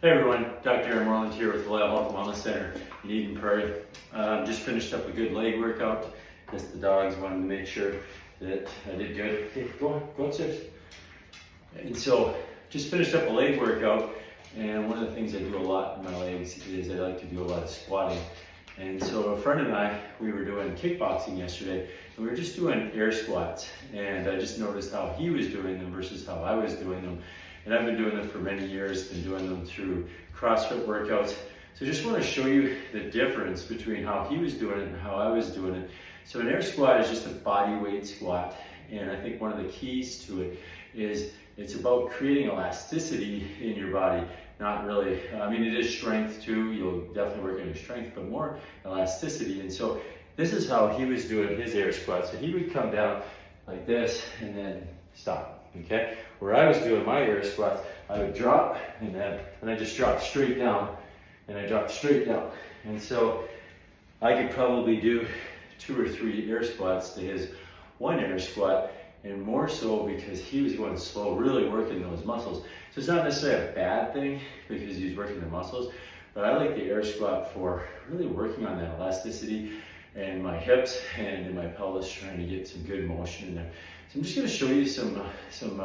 Hey everyone, Dr. Aaron Moreland here with the Loyal Health and Wellness Center in Eden Prairie. Just finished up a good leg workout. Just the dogs wanted to make sure that I did good. Hey, go upstairs. And so, just finished up a leg workout, and one of the things I do a lot in my legs is I like to do a lot of squatting. And so a friend and I, we were doing kickboxing yesterday, and we were just doing air squats. And I just noticed how he was doing them versus how I was doing them. And I've been doing them for many years, been doing them through CrossFit workouts. So I just want to show you the difference between how he was doing it and how I was doing it. So an air squat is just a body weight squat. And I think one of the keys to it is it's about creating elasticity in your body. Not really, I mean, it is strength too. You'll definitely work on your strength, but more elasticity. And so this is how he was doing his air squat. So he would come down like this and then stop, okay? Where I was doing my air squats, I would drop and I just dropped straight down and I dropped straight down. And so I could probably do 2 or 3 air squats to his 1 air squat, and more so because he was going slow, really working those muscles. So it's not necessarily a bad thing because he's working the muscles, but I like the air squat for really working on that elasticity and my hips and in my pelvis, trying to get some good motion in there. So I'm just going to show you some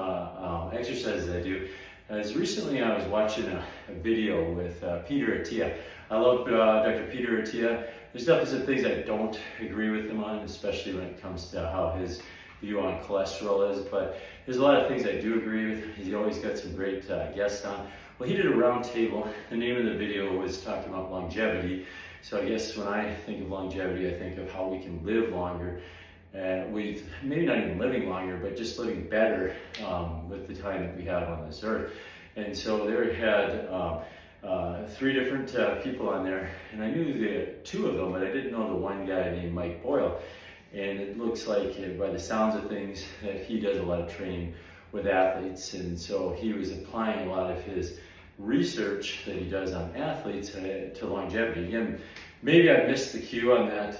exercises I do. As recently I was watching a video with Peter Attia. I love Dr. Peter Attia. There's definitely some things I don't agree with him on, especially when it comes to how his view on cholesterol is, but there's a lot of things I do agree with. He's always got some great guests on. Well, he did a round table. The name of the video was talking about longevity. So I guess when I think of longevity, I think of how we can live longer. With maybe not even living longer, but just living better with the time that we have on this earth. And so there had 3 different people on there, and I knew the 2 of them, but I didn't know the one guy named Mike Boyle. And it looks like, by the sounds of things, that he does a lot of training with athletes, and so he was applying a lot of his research that he does on athletes to longevity. Again, maybe I missed the cue on that,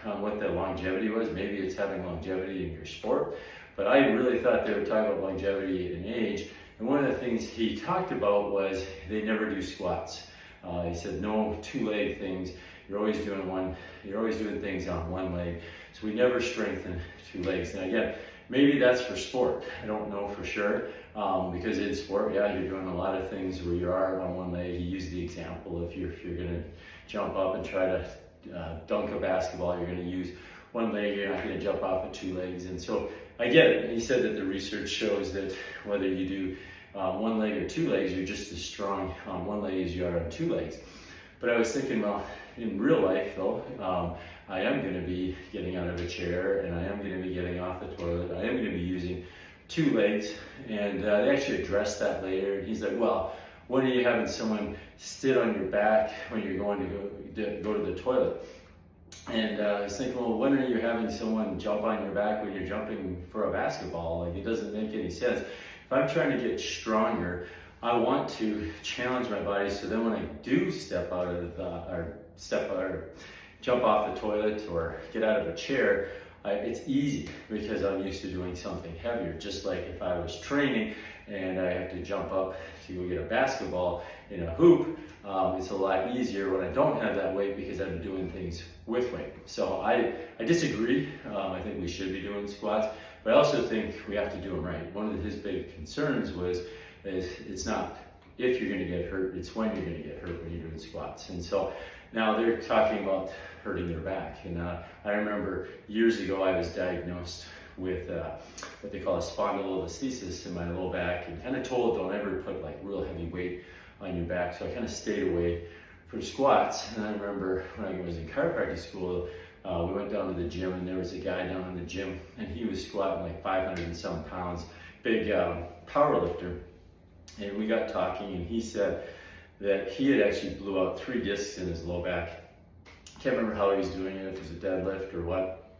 on what the longevity was. Maybe it's having longevity in your sport, but I really thought they were talking about longevity in age. And one of the things he talked about was they never do squats. He said no 2-leg things. You're always doing things on 1 leg. So we never strengthen 2 legs. Now again, maybe that's for sport. I don't know for sure, because in sport, yeah, you're doing a lot of things where you are on 1 leg. He used the example if you're going to jump up and try to dunk a basketball, you're going to use 1 leg. You're not going to jump off with 2 legs. And so I get it. He said that the research shows that whether you do 1 leg or 2 legs, you're just as strong on 1 leg as you are on 2 legs. But I was thinking, well, in real life though, I am going to be getting out of a chair, and I am going to be getting off the toilet. I am going to be using 2 legs, and they actually addressed that later. And he's like, well, when are you having someone sit on your back when you're going to go to the toilet? And I was thinking, well, when are you having someone jump on your back when you're jumping for a basketball? Like, it doesn't make any sense. If I'm trying to get stronger, I want to challenge my body, so then when I do jump off the toilet or get out of a chair, it's easy because I'm used to doing something heavier. Just like if I was training and I have to jump up to go get a basketball in a hoop, it's a lot easier when I don't have that weight because I'm doing things with weight. So I disagree. I think we should be doing squats, but I also think we have to do them right. One of his big concerns was it's not if you're going to get hurt, it's when you're going to get hurt when you're doing squats. And so now they're talking about hurting their back. And I remember years ago I was diagnosed with what they call a spondylolisthesis in my low back, and kind of told don't ever put like real heavy weight on your back. So I kind of stayed away from squats. And I remember when I was in chiropractic school, we went down to the gym, and there was a guy down in the gym, and he was squatting like 500 and some pounds, big power lifter. And we got talking, and he said that he had actually blew out 3 discs in his low back. Can't remember how he was doing it, if it was a deadlift or what.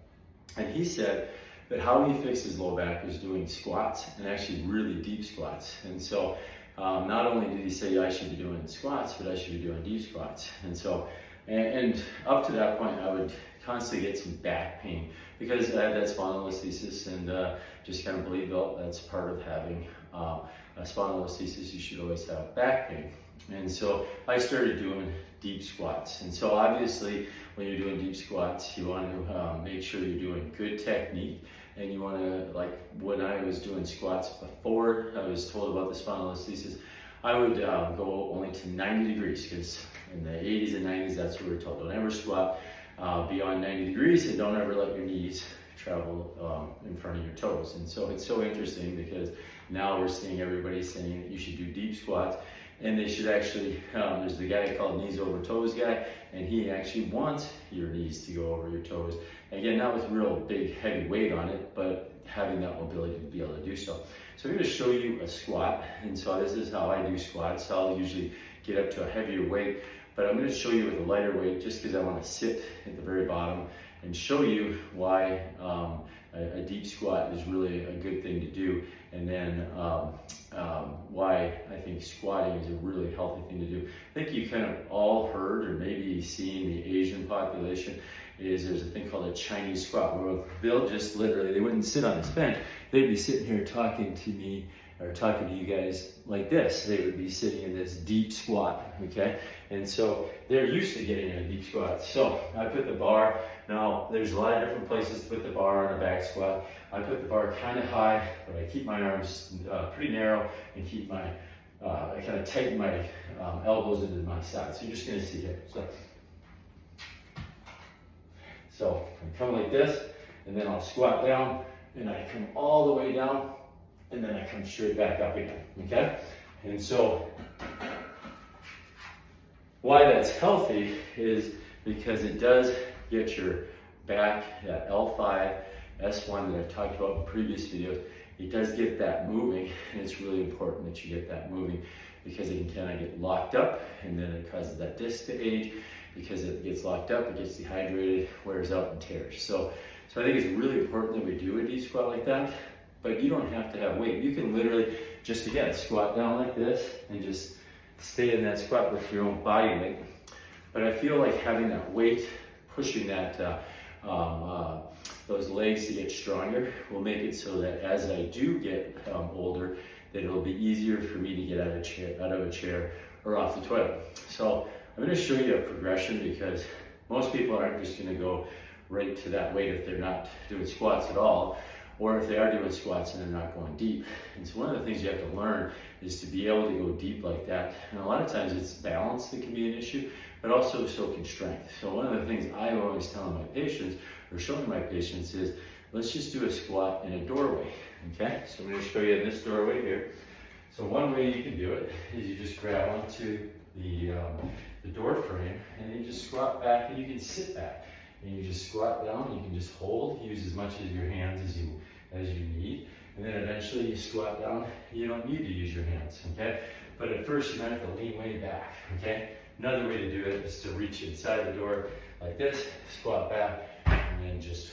And he said that how he fixed his low back was doing squats, and actually really deep squats. And so not only did he say I should be doing squats, but I should be doing deep squats. And so, and up to that point, I would constantly get some back pain because I had that spondylolisthesis, and just kind of believe, well, that's part of having a spondylolisthesis. You should always have back pain. And so I started doing deep squats. And so obviously when you're doing deep squats, you want to make sure you're doing good technique. And you want to, like when I was doing squats before I was told about the spondylolisthesis, I would go only to 90 degrees, because in the 80s and 90s, that's what we were told. Don't ever squat beyond 90 degrees, and don't ever let your knees travel in front of your toes. And so it's so interesting, because now we're seeing everybody saying that you should do deep squats, and they should actually, there's the guy called knees over toes guy, and he actually wants your knees to go over your toes. Again, not with real big heavy weight on it, but having that mobility to be able to do so. So I'm going to show you a squat, and so this is how I do squats. I'll usually get up to a heavier weight, but I'm going to show you with a lighter weight just because I want to sit at the very bottom and show you why a deep squat is really a good thing to do, and then why I think squatting is a really healthy thing to do. I think you kind of all heard, or maybe seen, the Asian population is there's a thing called a Chinese squat, where they'll just literally, they wouldn't sit on this bench, they'd be sitting here talking to me or talking to you guys like this. They would be sitting in this deep squat, okay? And so they're used to getting in a deep squat. So I put the bar, now there's a lot of different places to put the bar on a back squat. I put the bar kind of high, but I keep my arms pretty narrow and keep my, I kind of tighten my elbows into my sides. So you're just gonna see it. So I come like this, and then I'll squat down, and I come all the way down, and then I come straight back up again, okay? And so why that's healthy is because it does get your back, that L5, S1 that I've talked about in previous videos, it does get that moving, and it's really important that you get that moving, because it can kind of get locked up, and then it causes that disc to age. Because it gets locked up, it gets dehydrated, wears out, and tears. So I think it's really important that we do a deep squat like that, but you don't have to have weight. You can literally just, again, squat down like this and just stay in that squat with your own body weight. But I feel like having that weight, pushing that, those legs to get stronger, will make it so that as I do get older, that it'll be easier for me to get out of a chair or off the toilet. So I'm going to show you a progression, because most people aren't just going to go right to that weight if they're not doing squats at all, or if they are doing squats and they're not going deep. And so one of the things you have to learn is to be able to go deep like that. And a lot of times it's balance that can be an issue, but also so can strength. So one of the things I always tell my patients, or showing my patients, is let's just do a squat in a doorway, okay? So I'm going to show you in this doorway here. So one way you can do it is you just grab onto the door frame, and you just squat back, and you can sit back, and you just squat down. You can just hold, use as much of your hands as you need, and then eventually you squat down. You don't need to use your hands, okay? But at first you might have to lean way back, okay? Another way to do it is to reach inside the door like this, squat back, and then just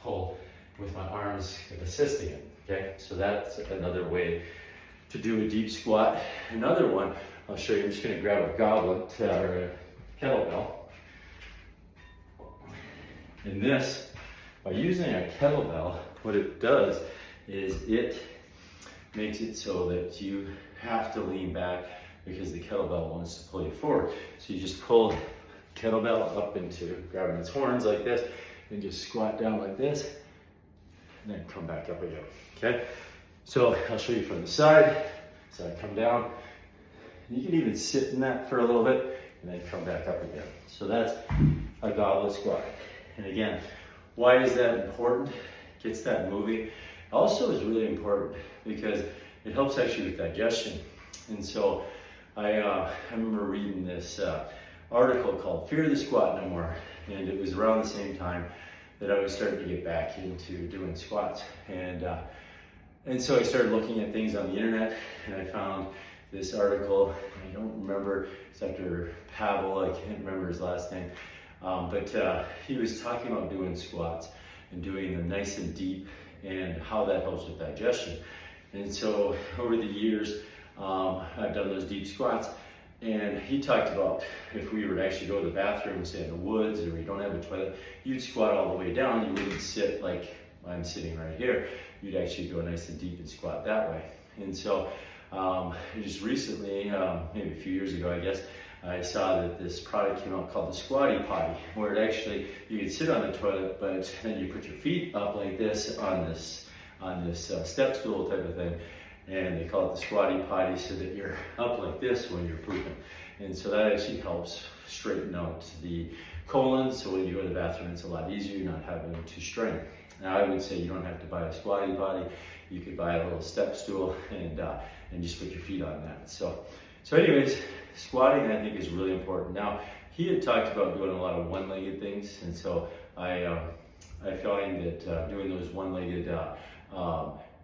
hold with my arms assisting it, okay? So that's another way to do a deep squat. Another one I'll show you. I'm just going to grab a goblet or a kettlebell. And this, by using a kettlebell, what it does is it makes it so that you have to lean back, because the kettlebell wants to pull you forward. So you just pull the kettlebell up into grabbing its horns like this, and just squat down like this, and then come back up again, okay? So I'll show you from the side. So I come down. You can even sit in that for a little bit, and then come back up again. So that's a goblet squat. And again, why is that important? Gets that moving. Also is really important because it helps actually with digestion. And so I remember reading this article called Fear the Squat No More. And it was around the same time that I was starting to get back into doing squats. And so I started looking at things on the internet, and I found this article. I don't remember, it's Dr. Pavel, I can't remember his last name, but he was talking about doing squats and doing them nice and deep, and how that helps with digestion. And so over the years, I've done those deep squats, and he talked about if we were to actually go to the bathroom, say in the woods, or we don't have a toilet, you'd squat all the way down. You wouldn't sit like I'm sitting right here. You'd actually go nice and deep and squat that way. And so Just recently, maybe a few years ago, I guess, I saw that this product came out called the Squatty Potty, where it actually, you can sit on the toilet, but then you put your feet up like this on this step stool type of thing, and they call it the Squatty Potty, so that you're up like this when you're pooping. And so that actually helps straighten out the colon, so when you go to the bathroom, it's a lot easier, you're not having to strain. Now, I would say you don't have to buy a Squatty Potty. You could buy a little step stool and just put your feet on that. So anyways, squatting I think is really important. Now, he had talked about doing a lot of one-legged things, and so I find that doing those one-legged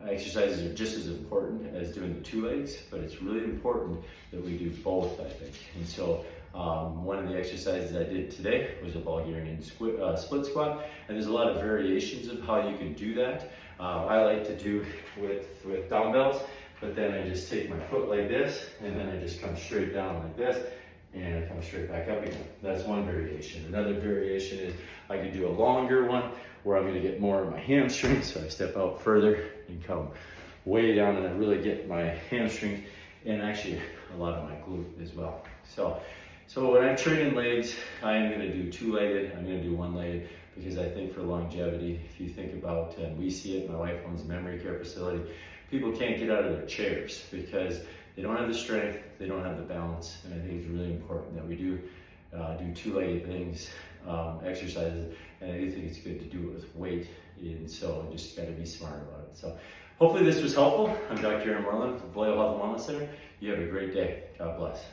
exercises are just as important as doing the two legs, but it's really important that we do both, I think. And so one of the exercises I did today was a Bulgarian split squat, and there's a lot of variations of how you can do that. I like to do with dumbbells, but then I just take my foot like this, and then I just come straight down like this, and I come straight back up again. That's one variation. Another variation is I could do a longer one where I'm going to get more of my hamstrings, so I step out further and come way down, and I really get my hamstrings and actually a lot of my glute as well. So when I'm training legs, I am going to do two-legged, I'm going to do one-legged, because I think for longevity, if you think about, and we see it, my wife owns a memory care facility, people can't get out of their chairs because they don't have the strength, they don't have the balance, and I think it's really important that we do two-legged things, exercises, and I do think it's good to do it with weight, and so just got to be smart about it. So hopefully this was helpful. I'm Dr. Aaron Moreland with Vallejo Health and Wellness Center. You have a great day. God bless.